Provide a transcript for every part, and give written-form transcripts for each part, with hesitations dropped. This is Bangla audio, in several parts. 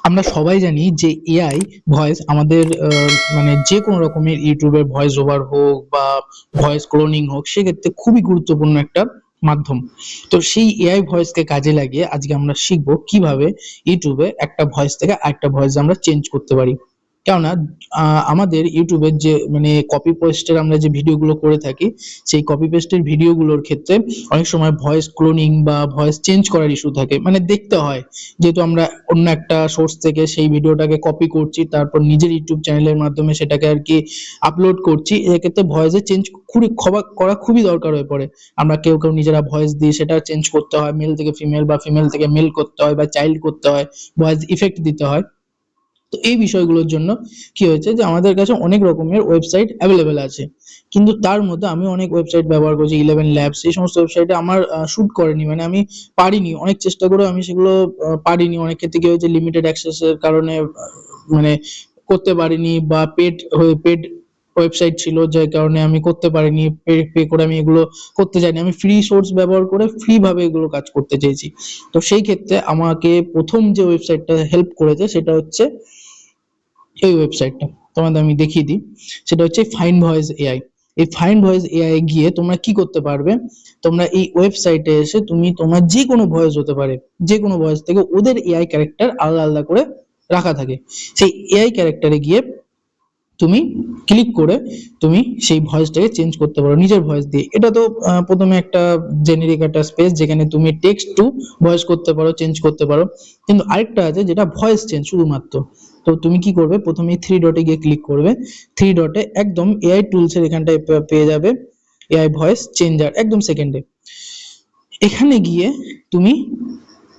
আমরা সবাই জানি যে এআই ভয়েস আমাদের মানে যে কোনো রকমের ইউটিউবের ভয়েস ওভার হোক বা ভয়েস ক্লোনিং হোক, সেক্ষেত্রে খুবই গুরুত্বপূর্ণ একটা মাধ্যম। তো সেই এআই ভয়েসকে কাজে লাগিয়ে আজকে আমরা শিখবো কিভাবে ইউটিউবে একটা ভয়েস থেকে আরেকটা ভয়েস আমরা চেঞ্জ করতে পারি। কেননা আমাদের ইউটিউবের যে মানে কপি পেস্টের আমরা যে ভিডিওগুলো করে থাকি, সেই কপি পেস্টের ভিডিওগুলোর ক্ষেত্রে অনেক সময় ভয়েস ক্লোনিং বা ভয়েস চেঞ্জ করার ইস্যু থাকে, মানে দেখতে হয় যেহেতু আমরা অন্য একটা সোর্স থেকে সেই ভিডিওটাকে কপি করছি, তারপর নিজের ইউটিউব চ্যানেলের মাধ্যমে সেটাকে আর কি আপলোড করছি, এক্ষেত্রে ভয়েসে চেঞ্জ করা খুবই দরকার হয়ে পড়ে। আমরা কেউ কেউ নিজেরা ভয়েস দিয়ে সেটা চেঞ্জ করতে হয়, মেল থেকে ফিমেল বা ফিমেল থেকে মেল করতে হয় বা চাইল্ড করতে হয়, ভয়েস ইফেক্ট দিতে হয়। তো এই বিষয়গুলোর জন্য কি হয়েছে যে আমাদের কাছে অনেক রকমের ওয়েবসাইট অ্যাভেলেবেল আছে, কিন্তু তার মধ্যে আমি অনেক ওয়েবসাইট ব্যবহার করছি, 11 ল্যাবস, এই সমস্ত ওয়েবসাইটে আমার শুট করেনি, মানে আমি পারিনি, অনেক চেষ্টা করেও আমি সেগুলো পারিনি। অনেক ক্ষেত্রে কি হয়েছে, লিমিটেড অ্যাক্সেসের কারণে মানে করতে পারিনি, বা পেড ওয়েবসাইট ছিল যার কারণে আমি করতে পারিনি, পে করে আমি এগুলো করতে চাইনি, আমি ফ্রি সোর্স ব্যবহার করে ফ্রি ভাবে এগুলো কাজ করতে চেয়েছি। তো সেই ক্ষেত্রে আমাকে প্রথম যে ওয়েবসাইটটা হেল্প করেছে সেটা হচ্ছে এই ওয়েবসাইটটা, তোমাদের আমি দেখিয়ে দিই। সেটা হচ্ছে ফাইন্ড ভয়েস এআই। এই ফাইন্ড ভয়েস এআই এ গিয়ে তোমরা কি করতে পারবে, তোমরা এই ওয়েবসাইটে এসে তুমি তোমার যে কোনো ভয়েস হতে পারে, যে কোনো ভয়েস থেকে ওদের এআই ক্যারেক্টার আলাদা আলাদা করে রাখা থাকে, সেই এআই ক্যারেক্টারে গিয়ে তুমি ক্লিক করে তুমি সেই ভয়েসটাকে চেঞ্জ করতে পারো নিজের ভয়েস দিয়ে। এটা তো প্রথমে একটা জেনেরিক একটা স্পেস যেখানে তুমি টেক্সট টু ভয়েস করতে পারো, চেঞ্জ করতে পারো, কিন্তু আরেকটা আছে যেটা ভয়েস চেঞ্জ শুধুমাত্র। তো তুমি কি করবে, প্রথমে থ্রি ডটে গিয়ে ক্লিক করবে, থ্রি ডটে একদম এআই টুলস এর এখানটায় পেয়ে যাবে এআই ভয়েস চেঞ্জার, একদম সেকেন্ডে। এখানে গিয়ে তুমি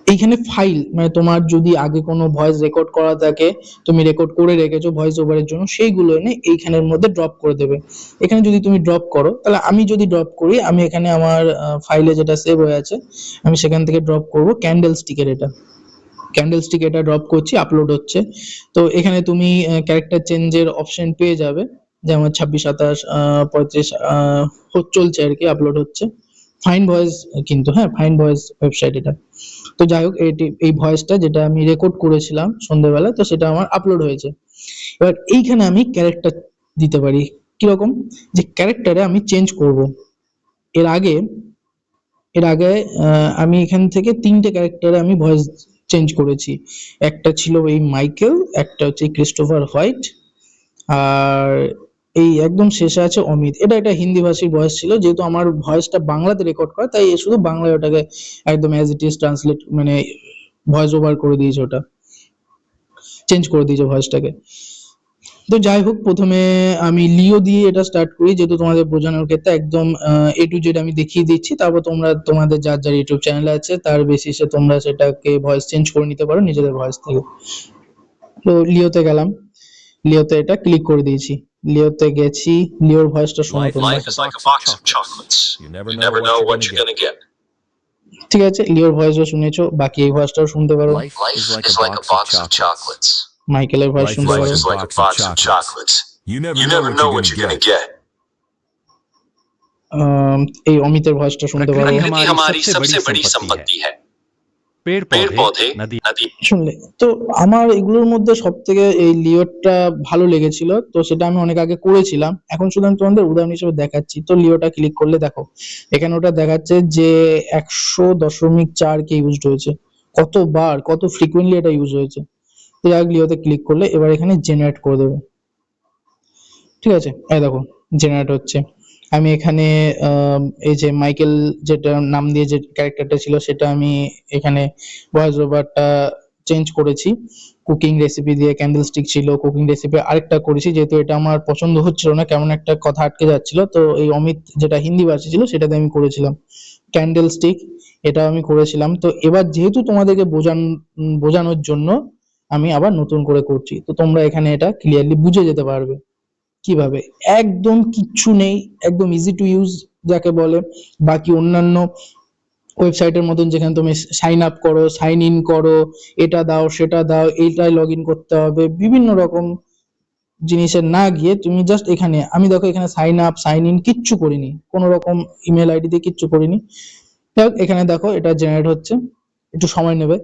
এইখানে ফাইল, মানে তোমার যদি আগে কোনো ভয়েস রেকর্ড করা থাকে, তুমি রেকর্ড করে রেখেছো ভয়েস ওভারের জন্য, সেইগুলো এনে এইখানের মধ্যে ড্রপ করে দেবে। এখানে যদি তুমি ড্রপ করো, তাহলে আমি যদি ড্রপ করি, আমি এখানে আমার ফাইলে যেটা সেভ হয়ে আছে আমি সেখান থেকে ড্রপ করব ক্যান্ডেল স্টিকের, এটা ক্যান্ডেল স্টিক, এটা ড্রপ করছি, আপলোড হচ্ছে। তো এখানে তুমি ক্যারেক্টার চেঞ্জের অপশন পেয়ে যাবে, যেমন 26, 27, 35 চলছে আর কি, আপলোড হচ্ছে। ফাইন ভয়েস, কিন্তু হ্যাঁ ফাইন ভয়েস ওয়েবসাইট এটা। তো যাই হোক, এই ভয়েসটা যেটা আমি রেকর্ড করেছিলাম সন্ধ্যেবেলা, তো সেটা আমার আপলোড হয়েছে। এবার এইখানে আমি ক্যারেক্টার দিতে পারি, কিরকম, যে ক্যারেক্টারে আমি চেঞ্জ করব। এর আগে এর আগে আমি এখান থেকে তিনটে ক্যারেক্টারে আমি ভয়েস চেঞ্জ করেছি। একটা ছিল এই মাইকেল, একটা হচ্ছে ক্রিস্টোফার হোয়াইট, আর এই একদম শেষে আছে অমিত। এটা একটা হিন্দি ভাষী ভয়েস ছিল, যেহেতু আমার ভয়েসটা বাংলাতে রেকর্ড করা, তাই এ শুধু বাংলায় ওটাকে একদম অ্যাজ ইট ইজ ট্রান্সলেট, মানে ভয়েস ওভার করে দিয়েছে, ওটা চেঞ্জ করে দিয়েছে ভয়েসটাকে। তো যাই হোক, প্রথমে আমি লিও দিয়ে এটা স্টার্ট করি, যেহেতু তোমাদের বোঝানোর ক্ষেত্রে একদম এ টু জেড আমি দেখিয়ে দিচ্ছি, তারপর তোমরা তোমাদের যার যার ইউটিউব চ্যানেল আছে তার বেসিসে তোমরা সেটাকে ভয়েস চেঞ্জ করে নিতে পারো নিজেদের ভয়েস থেকে। তো লিওতে গেলাম, লিওতে এটা ক্লিক করে দিয়েছি, লিওতে গেছি, লিওর ভয়েসটা শোনো তোমরা। Life is like a box of chocolates. You never know what you're gonna get. ঠিক আছে, লিওর ভয়েসও শুনেছো, বাকি এই ভয়েসটাও শুনতে পারো। Life is like a box of chocolates. মাইকেলের ভয়েস শুনতে Life পারো। is like a box of chocolates. You never know what you're gonna get. এই অমিতের ভয়েসটা শুনতে পারো। प्रकृति हमारी सबसे बड़ी संपत्ति है. पेड़ पेड़ पौधे पौधे नदी नदी শুনলে তো আমার এগুলোর মধ্যে সব থেকে এই লিওটা ভালো লেগেছিল, তো সেটা আমি অনেক আগে করেছিলাম, এখন শুধু আমি তোমাদের উদাহরণ হিসেবে দেখাচ্ছি। তো লিওটা ক্লিক করলে দেখো এখানে ওটা দেখাচ্ছে যে 100.4 কে ইউজড হয়েছে, কতবার, কত ফ্রিকুয়েন্টলি এটা ইউজ হয়েছে। তো যাই হোক, লিওতে ক্লিক করলে এবার এখানে জেনারেট করে দেবে। ঠিক আছে, এই দেখো জেনারেট হচ্ছে। আমি এখানে এই যে মাইকেল যেটা নাম দিয়ে যে ক্যারেক্টারটা ছিল সেটা আমি এখানে ভয়েস ওভারটা চেঞ্জ করেছি, কুকিং রেসিপি দিয়ে, ক্যান্ডেল স্টিক ছিল, কুকিং রেসিপি আরেকটা করেছি, যেহেতু এটা আমার পছন্দ হচ্ছিল না, কেমন একটা কথা আটকে যাচ্ছিল, তো এই অমিত যেটা হিন্দি ভাষী ছিল সেটাতে আমি করেছিলাম ক্যান্ডেল স্টিক, এটা আমি করেছিলাম। তো এবার যেহেতু তোমাদেরকে বোঝানোর জন্য আমি আবার নতুন করে করছি, তো তোমরা এখানে এটা ক্লিয়ারলি বুঝে যেতে পারবে কিভাবে। একদম কিচ্ছু নেই, একদম ইজি টু ইউজ যাকে বলে। বাকি অন্যান্য ওয়েবসাইটের মতন যেখানে তুমি সাইন আপ করো, সাইন ইন করো, এটা দাও সেটা দাও, এইটাই লগ ইন করতে হবে, বিভিন্ন রকম জিনিসের না গিয়ে তুমি জাস্ট এখানে, আমি দেখো এখানে সাইন আপ সাইন ইন কিচ্ছু করিনি, কোনো রকম ইমেল আইডি দিয়ে কিচ্ছু করিনি। যাই হোক, এখানে দেখো এটা জেনারেট হচ্ছে, একটু সময় নেবে।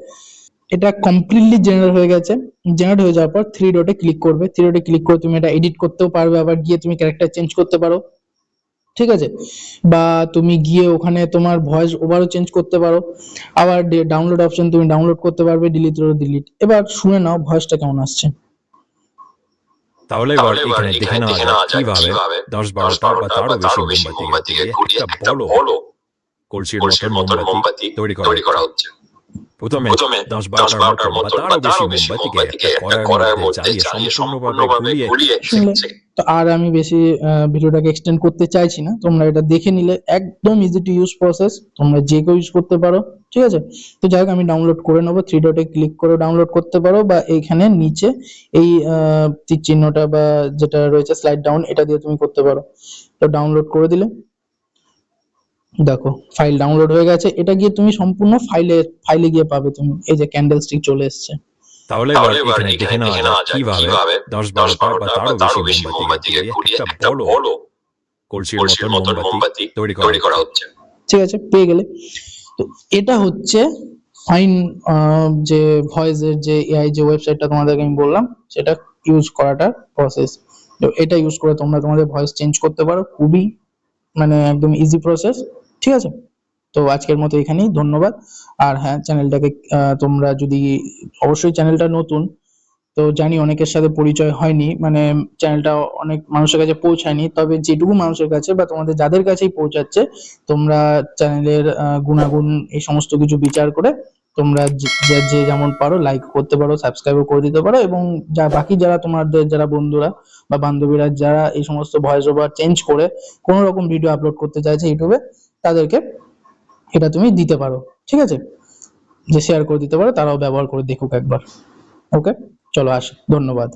এটা কমপ্লিটলি জেনারেট হয়ে গেছে। জেনারেট হয়ে যাওয়ার পর থ্রি ডটে ক্লিক করবে, থ্রি ডটে ক্লিক করে তুমি এটা এডিট করতেও পারবে, আবার গিয়ে তুমি ক্যারেক্টার চেঞ্জ করতে পারো, ঠিক আছে, বা তুমি গিয়ে ওখানে তোমার ভয়েস ওভারও চেঞ্জ করতে পারো, আবার ডাউনলোড অপশন তুমি ডাউনলোড করতে পারবে, ডিলিট ডিলিট। এবার শুনে নাও ভয়েসটা কেমন আসছে। তাহলে এবার এখানে দেখে নেওয়া যাক কিভাবে 10-12টা বা তারও বেশি মোমবাতিকে ঘুরিয়ে একটা বড় কলসির মতন মোমবাতি তৈরি করা হচ্ছে। প্রথমে 10-12টার মতো বা তারও বেশি মোমবাতিকে একটা কড়াইয়ের মধ্যে জ্বালিয়ে সম্পূর্ণভাবে ঘুরিয়ে শুনলে তো আর আমি বেশি ভিডিওটাকে এক্সটেন্ড করতে চাইছি না, তোমরা এটা দেখে নিলে একদম ইজি টু ইউজ প্রসেস, তোমরা যে কেউ ইউজ করতে পারো, ঠিক আছে। তো যাই হোক আমি ডাউনলোড করে নেবো, থ্রি ডটে ক্লিক করে ডাউনলোড করতে পারো, বা এইখানে নিচে এই তীর চিহ্নটা বা যেটা রয়েছে স্লাইড ডাউন, এটা দিয়ে তুমি করতে পারো। তো ডাউনলোড করে দিলে দেখো ফাইল ডাউনলোড হয়ে গেছে, এটা গিয়ে তুমি সম্পূর্ণ ফাইলে গিয়ে পাবে তুমি, এই যে ক্যান্ডেল স্টিক চলে এসছে। তাহলে এবার এখানে দেখে নেওয়া যাক কিভাবে 10-12টা বা তারও বেশি মোমবাতিকে ঘুরিয়ে একটা বড় কলসির মতন মোমবাতি তৈরি করা হচ্ছে। ঠিক আছে, পেয়ে গেলে। তো এটা হচ্ছে ফাইন যে ভয়েসের যে এআই যে ওয়েবসাইটটা তোমাদেরকে আমি বললাম সেটা ইউজ করাটার প্রসেস। তো এটা ইউজ করে তোমরা তোমাদের ভয়েস চেঞ্জ করতে পারো, খুবই মানে একদম ইজি প্রসেস, ঠিক আছে। তো আজকের মতো এখানেই, ধন্যবাদ। আর হ্যাঁ, চ্যানেলটাকে তোমরা যদি, অবশ্যই চ্যানেলটা নতুন, তো জানি অনেকের সাথে পরিচয় হয়নি, মানে চ্যানেলটা অনেক মানুষের কাছে পৌঁছায়নি, তবে যেটুকু মানুষের কাছে বা তোমাদের যাদের কাছেই পৌঁছাচ্ছে, তোমরা চ্যানেলের গুণাগুণ এই সমস্ত কিছু বিচার করে তোমরা যে যেমন পারো লাইক করতে পারো, সাবস্ক্রাইবও করে দিতে পারো, এবং বাকি যারা তোমাদের যারা বন্ধুরা বা বান্ধবীরা যারা এই সমস্ত ভয়েস ওভার চেঞ্জ করে কোনো রকম ভিডিও আপলোড করতে চাইছে ইউটিউবে, তাদেরকে এটা তুমি দিতে পারো, ঠিক আছে, যে শেয়ার করে দিতে পারো, তারাও ব্যবহার করে দেখুক একবার। ওকে, চলো আসি, ধন্যবাদ।